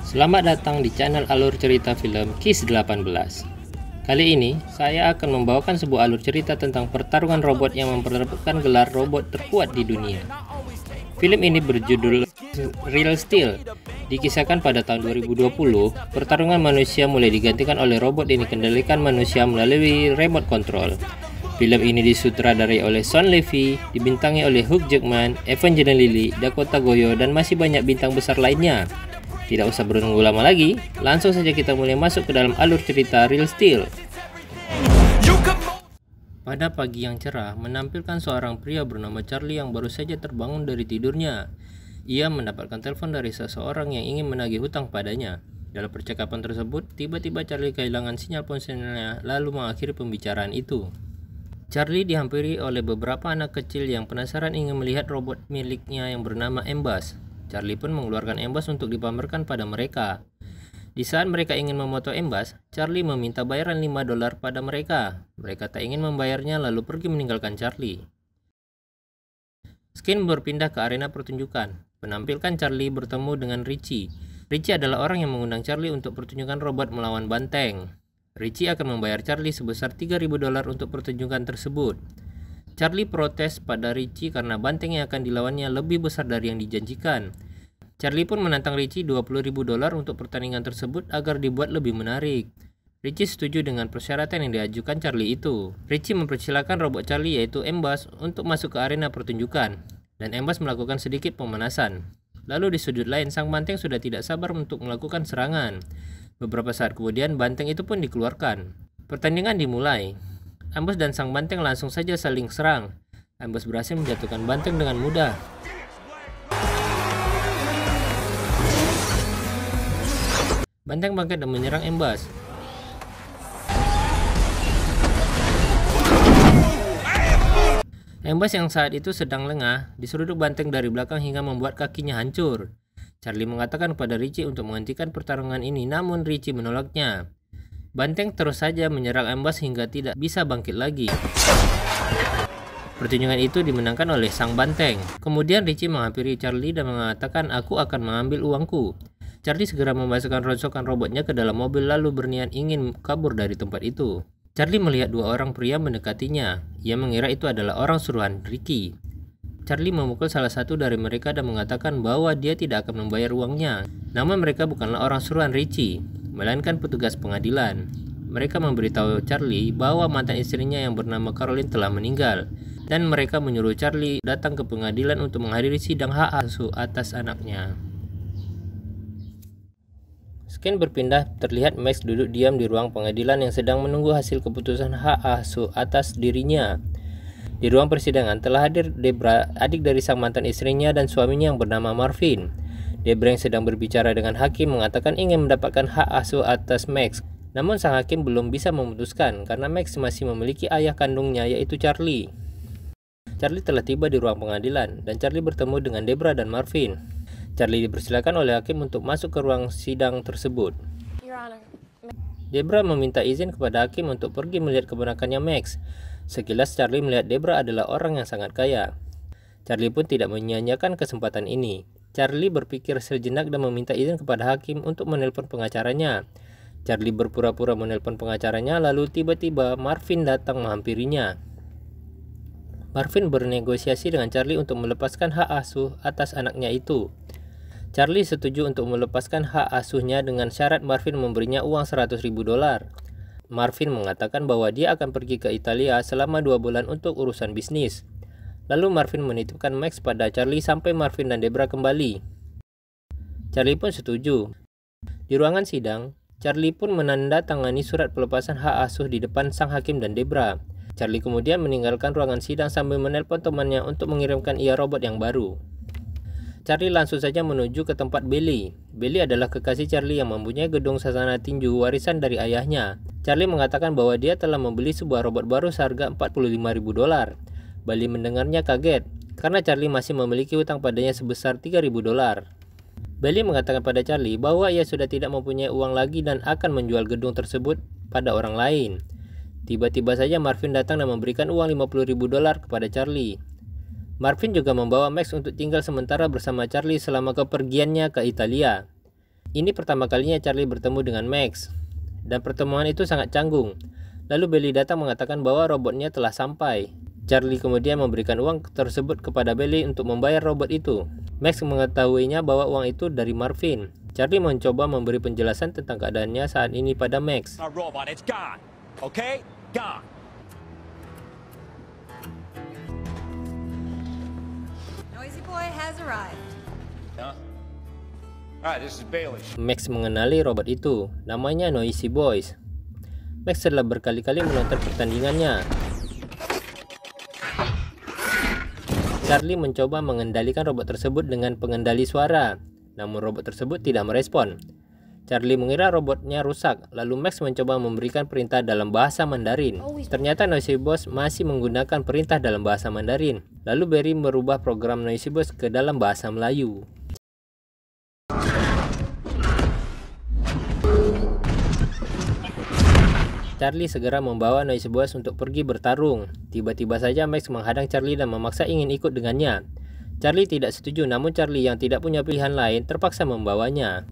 Selamat datang di channel alur cerita film KIS 18. Kali ini, saya akan membawakan sebuah alur cerita tentang pertarungan robot yang memperebutkan gelar robot terkuat di dunia. Film ini berjudul Real Steel. Dikisahkan pada tahun 2020, pertarungan manusia mulai digantikan oleh robot yang dikendalikan manusia melalui remote control. Film ini disutradarai oleh Shawn Levy, dibintangi oleh Hugh Jackman, Evangeline Lilly, Dakota Joy, dan masih banyak bintang besar lainnya. Tidak usah menunggu lama lagi, langsung saja kita mulai masuk ke dalam alur cerita Real Steel. Pada pagi yang cerah, menampilkan seorang pria bernama Charlie yang baru saja terbangun dari tidurnya. Ia mendapatkan telepon dari seseorang yang ingin menagih hutang padanya. Dalam percakapan tersebut, tiba-tiba Charlie kehilangan sinyal ponselnya lalu mengakhiri pembicaraan itu. Charlie dihampiri oleh beberapa anak kecil yang penasaran ingin melihat robot miliknya yang bernama Embas. Charlie pun mengeluarkan Embas untuk dipamerkan pada mereka. Di saat mereka ingin memoto Embas, Charlie meminta bayaran $5 pada mereka. Mereka tak ingin membayarnya lalu pergi meninggalkan Charlie. Skin berpindah ke arena pertunjukan. Menampilkan Charlie bertemu dengan Richie. Richie adalah orang yang mengundang Charlie untuk pertunjukan robot melawan banteng. Richie akan membayar Charlie sebesar $3.000 untuk pertunjukan tersebut. Charlie protes pada Richie karena banteng yang akan dilawannya lebih besar dari yang dijanjikan. Charlie pun menantang Richie $20.000 untuk pertandingan tersebut agar dibuat lebih menarik. Richie setuju dengan persyaratan yang diajukan Charlie itu. Richie mempersilahkan robot Charlie yaitu Embas untuk masuk ke arena pertunjukan, dan Embas melakukan sedikit pemanasan. Lalu di sudut lain, sang banteng sudah tidak sabar untuk melakukan serangan. Beberapa saat kemudian banteng itu pun dikeluarkan. Pertandingan dimulai. Embas dan sang banteng langsung saja saling serang. Embas berhasil menjatuhkan banteng dengan mudah. Banteng bangkit dan menyerang Embas. Embas yang saat itu sedang lengah diseruduk banteng dari belakang hingga membuat kakinya hancur. Charlie mengatakan kepada Richie untuk menghentikan pertarungan ini, namun Richie menolaknya. Banteng terus saja menyerang Embas hingga tidak bisa bangkit lagi. Pertunjukan itu dimenangkan oleh sang banteng. Kemudian Richie menghampiri Charlie dan mengatakan, "Aku akan mengambil uangku." Charlie segera memasukkan rongsokan robotnya ke dalam mobil lalu berniat ingin kabur dari tempat itu. Charlie melihat dua orang pria mendekatinya. Ia mengira itu adalah orang suruhan Ricky. Charlie memukul salah satu dari mereka dan mengatakan bahwa dia tidak akan membayar uangnya. Namun mereka bukanlah orang suruhan Richie, melainkan petugas pengadilan. Mereka memberitahu Charlie bahwa mantan istrinya yang bernama Caroline telah meninggal, dan mereka menyuruh Charlie datang ke pengadilan untuk menghadiri sidang hak asuh atas anaknya. Scan berpindah, terlihat Max duduk diam di ruang pengadilan yang sedang menunggu hasil keputusan hak asuh atas dirinya. Di ruang persidangan telah hadir Debra, adik dari sang mantan istrinya dan suaminya yang bernama Marvin. Debra yang sedang berbicara dengan hakim mengatakan ingin mendapatkan hak asuh atas Max. Namun sang hakim belum bisa memutuskan karena Max masih memiliki ayah kandungnya yaitu Charlie. Charlie telah tiba di ruang pengadilan dan Charlie bertemu dengan Debra dan Marvin. Charlie dipersilakan oleh hakim untuk masuk ke ruang sidang tersebut. Debra meminta izin kepada hakim untuk pergi melihat keponakannya Max. Sekilas Charlie melihat Debra adalah orang yang sangat kaya. Charlie pun tidak menyia-nyiakan kesempatan ini. Charlie berpikir sejenak dan meminta izin kepada hakim untuk menelpon pengacaranya. Charlie berpura-pura menelpon pengacaranya lalu tiba-tiba Marvin datang menghampirinya. Marvin bernegosiasi dengan Charlie untuk melepaskan hak asuh atas anaknya itu. Charlie setuju untuk melepaskan hak asuhnya dengan syarat Marvin memberinya uang $100.000. Marvin mengatakan bahwa dia akan pergi ke Italia selama 2 bulan untuk urusan bisnis. Lalu Marvin menitipkan Max pada Charlie sampai Marvin dan Debra kembali. Charlie pun setuju. Di ruangan sidang, Charlie pun menandatangani surat pelepasan hak asuh di depan sang hakim dan Debra. Charlie kemudian meninggalkan ruangan sidang sambil menelpon temannya untuk mengirimkan ia robot yang baru. Charlie langsung saja menuju ke tempat Billy. Billy adalah kekasih Charlie yang mempunyai gedung sasana tinju warisan dari ayahnya. Charlie mengatakan bahwa dia telah membeli sebuah robot baru seharga $45.000. Billy mendengarnya kaget, karena Charlie masih memiliki hutang padanya sebesar $3.000. Billy mengatakan pada Charlie bahwa ia sudah tidak mempunyai uang lagi dan akan menjual gedung tersebut pada orang lain. Tiba-tiba saja Marvin datang dan memberikan uang $50.000 kepada Charlie. Marvin juga membawa Max untuk tinggal sementara bersama Charlie selama kepergiannya ke Italia. Ini pertama kalinya Charlie bertemu dengan Max, dan pertemuan itu sangat canggung. Lalu Belly datang mengatakan bahwa robotnya telah sampai. Charlie kemudian memberikan uang tersebut kepada Belly untuk membayar robot itu. Max mengetahuinya bahwa uang itu dari Marvin. Charlie mencoba memberi penjelasan tentang keadaannya saat ini pada Max. Robot, it's gone. Okay? Gone. Noisy boy has arrived. Alright, this is Bailey. Max mengenali robot itu, namanya Noisy Boys. Max telah berkali-kali menonton pertandingannya. Charlie mencoba mengendalikan robot tersebut dengan pengendali suara, namun robot tersebut tidak merespon. Charlie mengira robotnya rusak, lalu Max mencoba memberikan perintah dalam bahasa Mandarin. Ternyata Noisy Boys masih menggunakan perintah dalam bahasa Mandarin. Lalu Barry merubah program Noisy Boys ke dalam bahasa Melayu. Charlie segera membawa Noisy Boys untuk pergi bertarung. Tiba-tiba saja Max menghadang Charlie dan memaksa ingin ikut dengannya. Charlie tidak setuju, namun Charlie yang tidak punya pilihan lain terpaksa membawanya.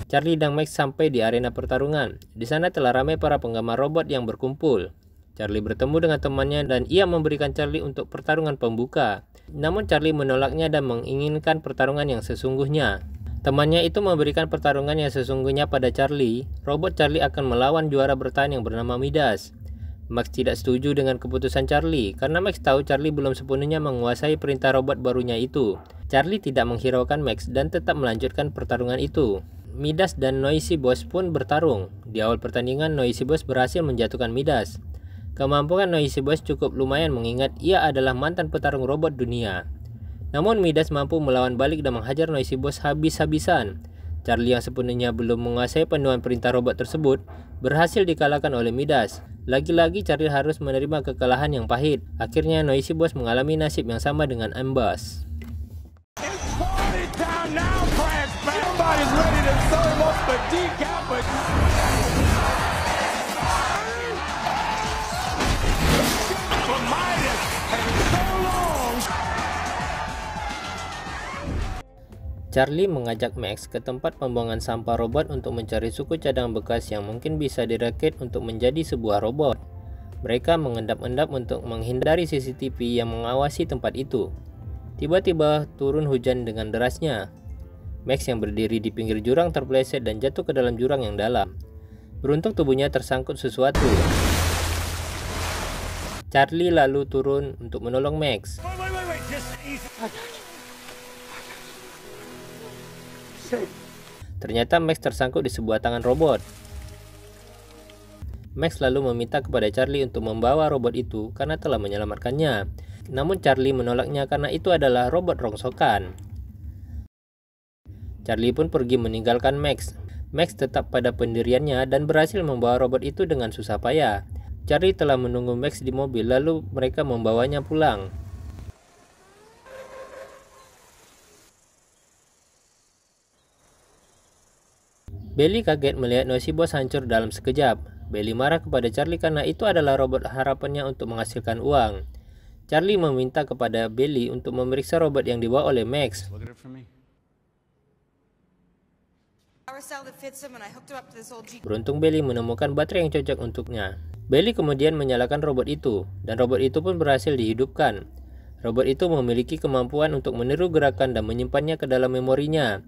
Charlie dan Max sampai di arena pertarungan. Di sana telah ramai para penggemar robot yang berkumpul. Charlie bertemu dengan temannya dan ia memberikan Charlie untuk pertarungan pembuka. Namun Charlie menolaknya dan menginginkan pertarungan yang sesungguhnya. Temannya itu memberikan pertarungan yang sesungguhnya pada Charlie. Robot Charlie akan melawan juara bertahan yang bernama Midas. Max tidak setuju dengan keputusan Charlie karena Max tahu Charlie belum sepenuhnya menguasai perintah robot barunya itu. Charlie tidak menghiraukan Max dan tetap melanjutkan pertarungan itu. Midas dan Noisy Boys pun bertarung. Di awal pertandingan, Noisy Boys berhasil menjatuhkan Midas. Kemampuan Noisy Boys cukup lumayan mengingat ia adalah mantan petarung robot dunia. Namun Midas mampu melawan balik dan menghajar Noisy Boys habis-habisan. Charlie yang sepenuhnya belum menguasai panduan perintah robot tersebut berhasil dikalahkan oleh Midas. Lagi-lagi Charlie harus menerima kekalahan yang pahit. Akhirnya Noisy Boys mengalami nasib yang sama dengan Ambas. Somebody's ready to serve up the decaf, but Midas and so long. Charlie mengajak Max ke tempat pembuangan sampah robot untuk mencari suku cadang bekas yang mungkin bisa dirakit untuk menjadi sebuah robot. Mereka mengendap-endap untuk menghindari CCTV yang mengawasi tempat itu. Tiba-tiba turun hujan dengan derasnya. Max yang berdiri di pinggir jurang terpeleset dan jatuh ke dalam jurang yang dalam. Beruntung tubuhnya tersangkut sesuatu. Charlie lalu turun untuk menolong Max. Wait, just easy. Ternyata Max tersangkut di sebuah tangan robot. Max lalu meminta kepada Charlie untuk membawa robot itu karena telah menyelamatkannya. Namun Charlie menolaknya karena itu adalah robot rongsokan. Charlie pun pergi meninggalkan Max. Max tetap pada pendiriannya dan berhasil membawa robot itu dengan susah payah. Charlie telah menunggu Max di mobil lalu mereka membawanya pulang. Belly kaget melihat Noisy Boys hancur dalam sekejap. Belly marah kepada Charlie karena itu adalah robot harapannya untuk menghasilkan uang. Charlie meminta kepada Belly untuk memeriksa robot yang dibawa oleh Max. Beruntung Belly menemukan baterai yang cocok untuknya. Belly kemudian menyalakan robot itu, dan robot itu pun berhasil dihidupkan. Robot itu memiliki kemampuan untuk meniru gerakan dan menyimpannya ke dalam memorinya.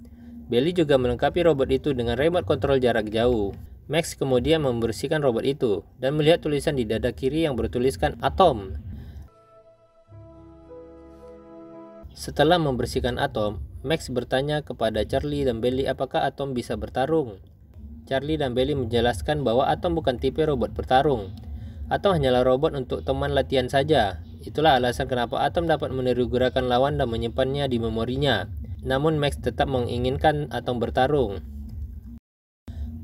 Belly juga melengkapi robot itu dengan remote kontrol jarak jauh. Max kemudian membersihkan robot itu, dan melihat tulisan di dada kiri yang bertuliskan Atom. Setelah membersihkan Atom, Max bertanya kepada Charlie dan Belly apakah Atom bisa bertarung. Charlie dan Belly menjelaskan bahwa Atom bukan tipe robot bertarung. Atom hanyalah robot untuk teman latihan saja. Itulah alasan kenapa Atom dapat meniru gerakan lawan dan menyimpannya di memorinya. Namun Max tetap menginginkan Atom bertarung.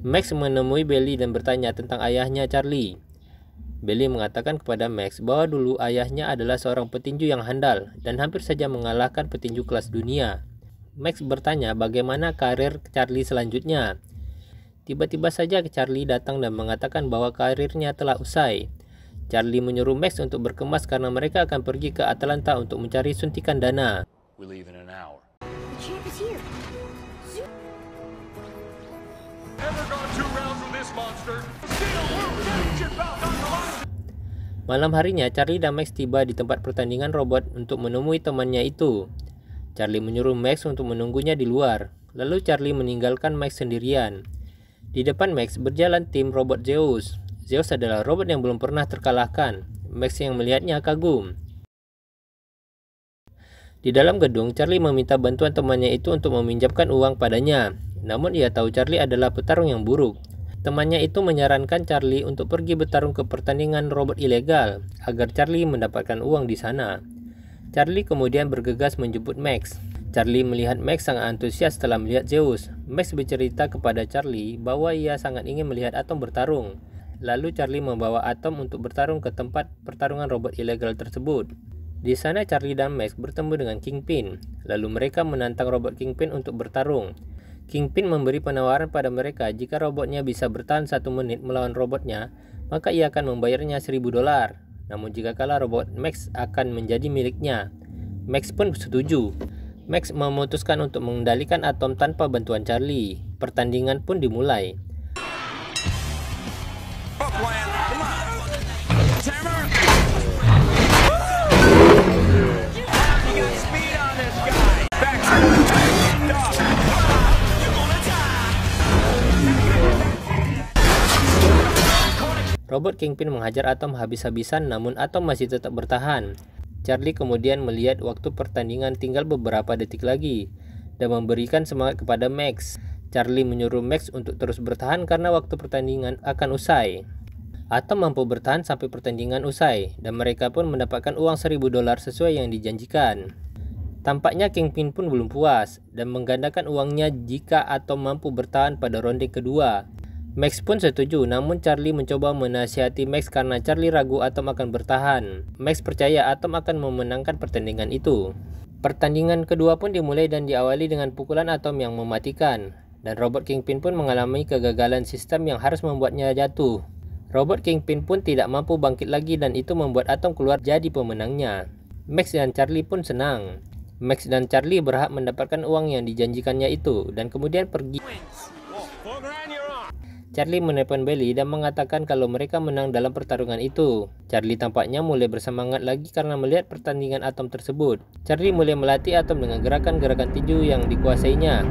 Max menemui Belly dan bertanya tentang ayahnya Charlie. Belly mengatakan kepada Max bahwa dulu ayahnya adalah seorang petinju yang handal dan hampir saja mengalahkan petinju kelas dunia. Max bertanya bagaimana karir Charlie selanjutnya. Tiba-tiba saja Charlie datang dan mengatakan bahwa karirnya telah usai. Charlie menyuruh Max untuk berkemas karena mereka akan pergi ke Atlanta untuk mencari suntikan dana. We leave in an hour. The champ is here. Never gone 2 rounds with this monster. Still World Championship belt on the line. Malam harinya, Charlie dan Max tiba di tempat pertandingan robot untuk menemui temannya itu. Charlie menyuruh Max untuk menunggunya di luar. Lalu Charlie meninggalkan Max sendirian. Di depan Max berjalan tim robot Zeus. Zeus adalah robot yang belum pernah terkalahkan. Max yang melihatnya kagum. Di dalam gedung, Charlie meminta bantuan temannya itu untuk meminjamkan uang padanya. Namun ia tahu Charlie adalah petarung yang buruk. Temannya itu menyarankan Charlie untuk pergi bertarung ke pertandingan robot ilegal agar Charlie mendapatkan uang di sana. Charlie kemudian bergegas menjemput Max. Charlie melihat Max sangat antusias setelah melihat Zeus. Max bercerita kepada Charlie bahwa ia sangat ingin melihat Atom bertarung. Lalu Charlie membawa Atom untuk bertarung ke tempat pertarungan robot ilegal tersebut. Di sana Charlie dan Max bertemu dengan Kingpin. Lalu mereka menantang robot Kingpin untuk bertarung. Kingpin memberi penawaran pada mereka jika robotnya bisa bertahan 1 menit melawan robotnya, maka ia akan membayarnya $1.000. Namun jika kalah, robot Max akan menjadi miliknya. Max pun setuju. Max memutuskan untuk mengendalikan Atom tanpa bantuan Charlie. Pertandingan pun dimulai. Robot Kingpin menghajar Atom habis-habisan, namun Atom masih tetap bertahan. Charlie kemudian melihat waktu pertandingan tinggal beberapa detik lagi dan memberikan semangat kepada Max. Charlie menyuruh Max untuk terus bertahan karena waktu pertandingan akan usai. Atom mampu bertahan sampai pertandingan usai dan mereka pun mendapatkan uang $1.000 sesuai yang dijanjikan. Tampaknya Kingpin pun belum puas dan menggandakan uangnya jika Atom mampu bertahan pada ronde kedua. Max pun setuju, namun Charlie mencoba menasihati Max karena Charlie ragu Atom akan bertahan. Max percaya Atom akan memenangkan pertandingan itu. Pertandingan kedua pun dimulai dan diawali dengan pukulan Atom yang mematikan. Dan robot Kingpin pun mengalami kegagalan sistem yang harus membuatnya jatuh. Robot Kingpin pun tidak mampu bangkit lagi dan itu membuat Atom keluar jadi pemenangnya. Max dan Charlie pun senang. Max dan Charlie berhak mendapatkan uang yang dijanjikannya itu dan kemudian pergi. Charlie menelpon Belly dan mengatakan kalau mereka menang dalam pertarungan itu. Charlie tampaknya mulai bersemangat lagi karena melihat pertandingan Atom tersebut. Charlie mulai melatih Atom dengan gerakan-gerakan tinju yang dikuasainya.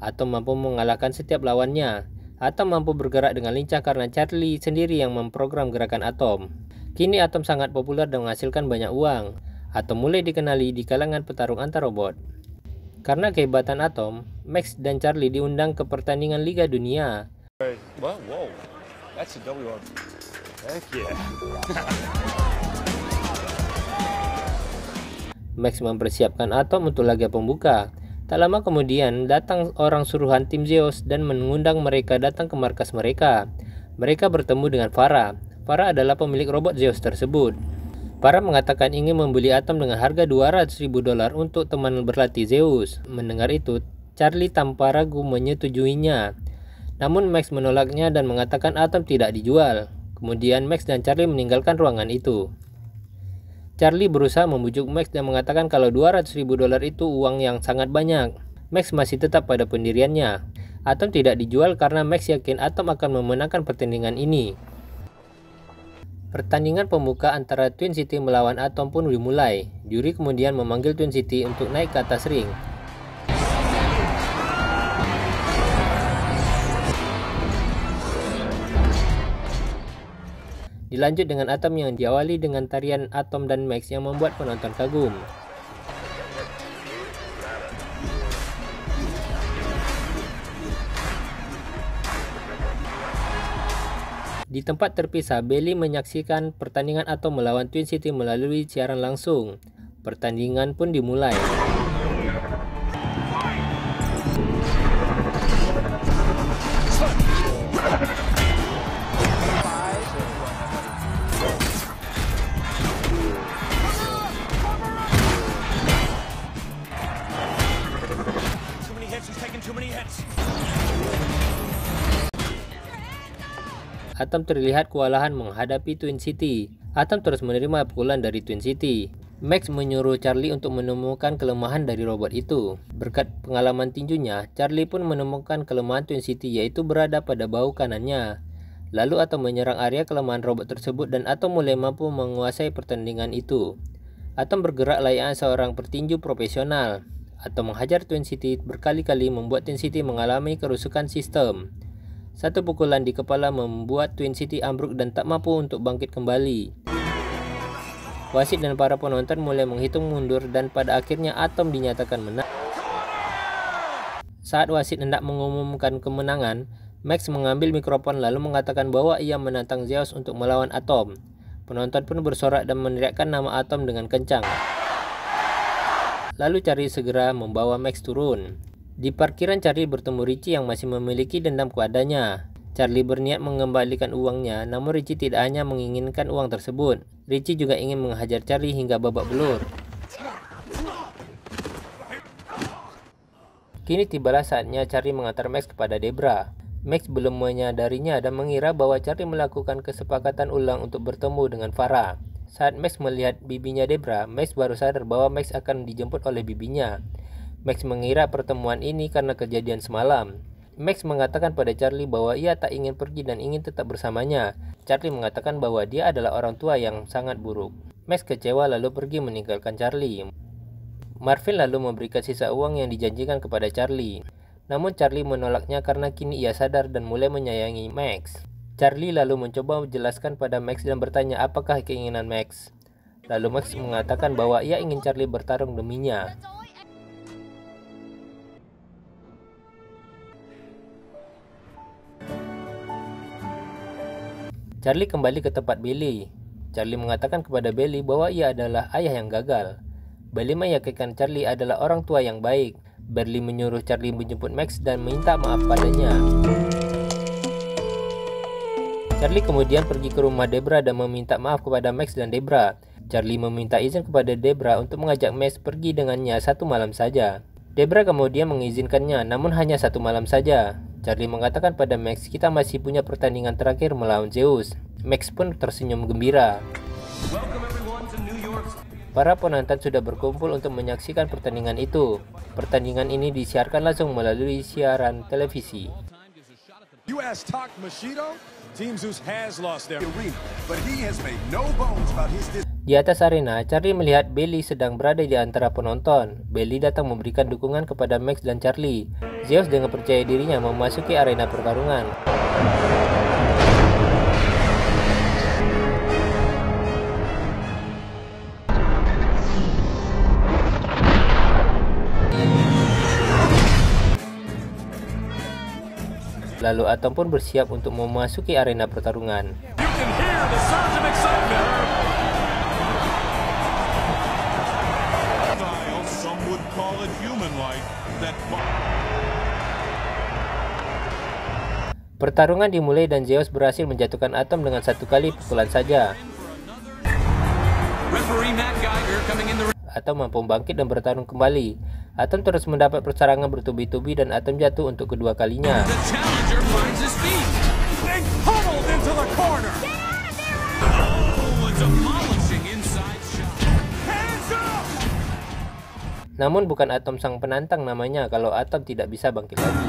Atom mampu mengalahkan setiap lawannya. Atom mampu bergerak dengan lincah karena Charlie sendiri yang memprogram gerakan Atom. Kini Atom sangat populer dan menghasilkan banyak uang. Atom mulai dikenali di kalangan petarung antar robot. Karena kehebatan Atom, Max dan Charlie diundang ke pertandingan Liga Dunia. Well, whoa. That's a WR. Heck yeah. Max mempersiapkan Atom untuk laga pembuka. Tak lama kemudian datang orang suruhan tim Zeus dan mengundang mereka datang ke markas mereka. Mereka bertemu dengan Farah. Farah adalah pemilik robot Zeus tersebut. Farah mengatakan ingin membeli Atom dengan harga $200.000 untuk teman berlatih Zeus. Mendengar itu, Charlie tanpa ragu menyetujuinya. Namun Max menolaknya dan mengatakan Atom tidak dijual. Kemudian Max dan Charlie meninggalkan ruangan itu. Charlie berusaha membujuk Max dan mengatakan kalau $200.000 itu uang yang sangat banyak. Max masih tetap pada pendiriannya. Atom tidak dijual karena Max yakin Atom akan memenangkan pertandingan ini. Pertandingan pembuka antara Twin City melawan Atom pun dimulai. Juri kemudian memanggil Twin City untuk naik ke atas ring. Dilanjut dengan Atom yang diawali dengan tarian Atom dan Max yang membuat penonton kagum. Di tempat terpisah, Bailey menyaksikan pertandingan Atom melawan Twin City melalui siaran langsung. Pertandingan pun dimulai. Atom terlihat kewalahan menghadapi Twin City. Atom terus menerima pukulan dari Twin City. Max menyuruh Charlie untuk menemukan kelemahan dari robot itu. Berkat pengalaman tinjunya, Charlie pun menemukan kelemahan Twin City, yaitu berada pada bahu kanannya. Lalu Atom menyerang area kelemahan robot tersebut dan Atom mulai mampu menguasai pertandingan itu. Atom bergerak layaknya seorang petinju profesional. Atom menghajar Twin City berkali-kali membuat Twin City mengalami kerusakan sistem. Satu pukulan di kepala membuat Twin City ambruk dan tak mampu untuk bangkit kembali. Wasit dan para penonton mulai menghitung mundur dan pada akhirnya Atom dinyatakan menang. Saat wasit hendak mengumumkan kemenangan, Max mengambil mikrofon lalu mengatakan bahwa ia menantang Zeus untuk melawan Atom. Penonton pun bersorak dan meneriakkan nama Atom dengan kencang. Lalu Charlie segera membawa Max turun. Di parkiran, Charlie bertemu Richie yang masih memiliki dendam kepadanya. Charlie berniat mengembalikan uangnya, namun Richie tidak hanya menginginkan uang tersebut. Richie juga ingin menghajar Charlie hingga babak belur. Kini tibalah saatnya Charlie mengantar Max kepada Debra. Max belum menyadarinya dan mengira bahwa Charlie melakukan kesepakatan ulang untuk bertemu dengan Farah. Saat Max melihat bibinya Debra, Max baru sadar bahwa Max akan dijemput oleh bibinya. Max mengira pertemuan ini karena kejadian semalam. Max mengatakan pada Charlie bahwa ia tak ingin pergi dan ingin tetap bersamanya. Charlie mengatakan bahwa dia adalah orang tua yang sangat buruk. Max kecewa lalu pergi meninggalkan Charlie. Marvin lalu memberikan sisa uang yang dijanjikan kepada Charlie. Namun Charlie menolaknya karena kini ia sadar dan mulai menyayangi Max. Charlie lalu mencoba menjelaskan pada Max dan bertanya apakah keinginan Max. Lalu Max mengatakan bahwa ia ingin Charlie bertarung deminya. Charlie kembali ke tempat Bailey. Charlie mengatakan kepada Bailey bahwa ia adalah ayah yang gagal. Bailey meyakinkan Charlie adalah orang tua yang baik. Bailey menyuruh Charlie menjemput Max dan minta maaf padanya. Charlie kemudian pergi ke rumah Debra dan meminta maaf kepada Max dan Debra. Charlie meminta izin kepada Debra untuk mengajak Max pergi dengannya satu malam saja. Debra kemudian mengizinkannya, namun hanya satu malam saja. Charlie mengatakan pada Max, kita masih punya pertandingan terakhir melawan Zeus. Max pun tersenyum gembira. Para penonton sudah berkumpul untuk menyaksikan pertandingan itu. Pertandingan ini disiarkan langsung melalui siaran televisi. Di atas arena, Charlie melihat Bailey sedang berada di antara penonton. Bailey datang memberikan dukungan kepada Max dan Charlie. Zeus dengan percaya dirinya memasuki arena pertarungan. Lalu Atom pun bersiap untuk memasuki arena pertarungan. Pertarungan dimulai dan Zeus berhasil menjatuhkan Atom dengan satu kali pukulan saja. Atom mampu bangkit dan bertarung kembali. Atom terus mendapat perserangan bertubi-tubi dan Atom jatuh untuk kedua kalinya. Namun bukan Atom sang penantang namanya kalau Atom tidak bisa bangkit lagi.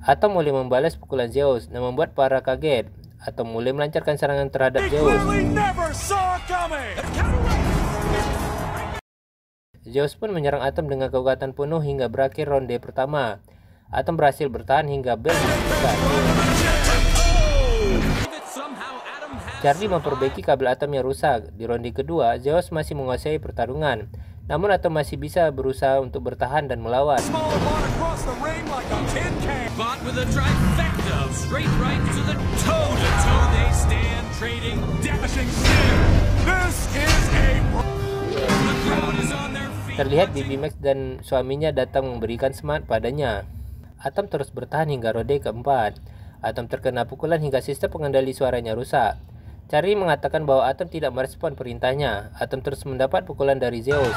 Atom mulai membalas pukulan Zeus dan membuat para kaget. Atom mulai melancarkan serangan terhadap Zeus. Zeus pun menyerang Atom dengan kekuatan penuh hingga berakhir ronde pertama. Atom berhasil bertahan hingga bel dibekukan. Charlie memperbaiki kabel Atom yang rusak. Di ronde kedua, Zeus masih menguasai pertarungan. Namun Atom masih bisa berusaha untuk bertahan dan melawan. Smaller ball across the ring like a tin can. Bought with a trifecta of straight right to the toe-to-toe they stand, trading dashing stare. This is a... The crowd is on their feet. Terlihat Bibi Max dan suaminya datang memberikan semangat padanya. Atom terus bertahan hingga ronde keempat. Atom terkena pukulan hingga sistem pengendali suaranya rusak. Charlie mengatakan bahwa Atom tidak merespon perintahnya. Atom terus mendapat pukulan dari Zeus.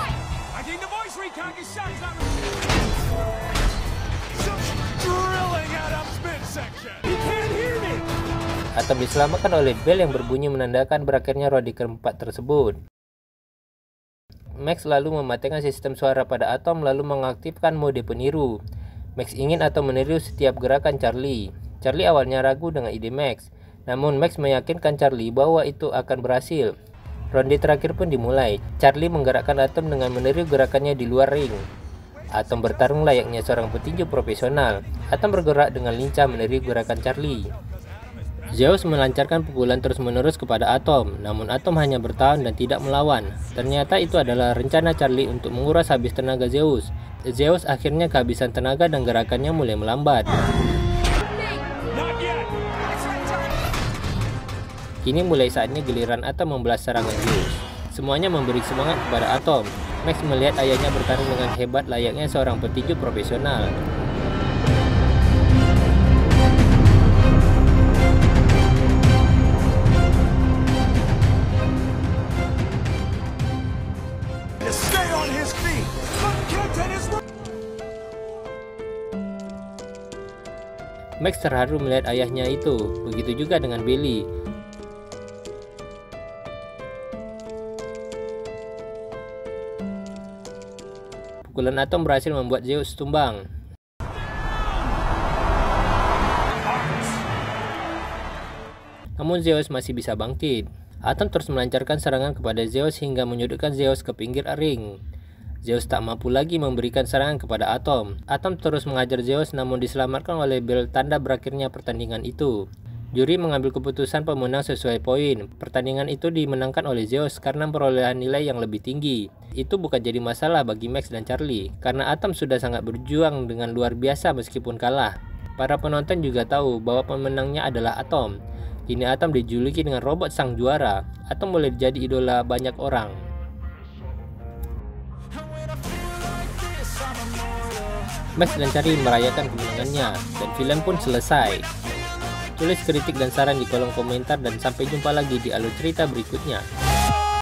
Atom diselamatkan oleh bel yang berbunyi menandakan berakhirnya ronde keempat tersebut. Max lalu mematikan sistem suara pada Atom lalu mengaktifkan mode peniru. Max ingin Atom meniru setiap gerakan Charlie. Charlie awalnya ragu dengan ide Max. Namun Max meyakinkan Charlie bahwa itu akan berhasil. Ronde terakhir pun dimulai. Charlie menggerakkan Atom dengan meniru gerakannya di luar ring. Atom bertarung layaknya seorang petinju profesional. Atom bergerak dengan lincah meniru gerakan Charlie. Zeus melancarkan pukulan terus-menerus kepada Atom, namun Atom hanya bertahan dan tidak melawan. Ternyata itu adalah rencana Charlie untuk menguras habis tenaga Zeus. Zeus akhirnya kehabisan tenaga dan gerakannya mulai melambat. Kini mulai saatnya giliran Atom membalas serangan Zeus. Semuanya memberi semangat kepada Atom. Max melihat ayahnya bertarung dengan hebat layaknya seorang petinju profesional. Max terharu melihat ayahnya itu. Begitu juga dengan Billy. Pukulan Atom berhasil membuat Zeus tumbang. Namun Zeus masih bisa bangkit. Atom terus melancarkan serangan kepada Zeus hingga menyudutkan Zeus ke pinggir ring. Zeus tak mampu lagi memberikan serangan kepada Atom. Atom terus mengajar Zeus namun diselamatkan oleh bel tanda berakhirnya pertandingan itu. Juri mengambil keputusan pemenang sesuai poin. Pertandingan itu dimenangkan oleh Zeus karena perolehan nilai yang lebih tinggi. Itu bukan jadi masalah bagi Max dan Charlie, karena Atom sudah sangat berjuang dengan luar biasa meskipun kalah. Para penonton juga tahu bahwa pemenangnya adalah Atom. Kini Atom dijuluki dengan robot sang juara. Atom boleh jadi idola banyak orang. Max dan Charlie merayakan kemenangannya, dan film pun selesai. Tulis kritik dan saran di kolom komentar dan sampai jumpa lagi di alur cerita berikutnya.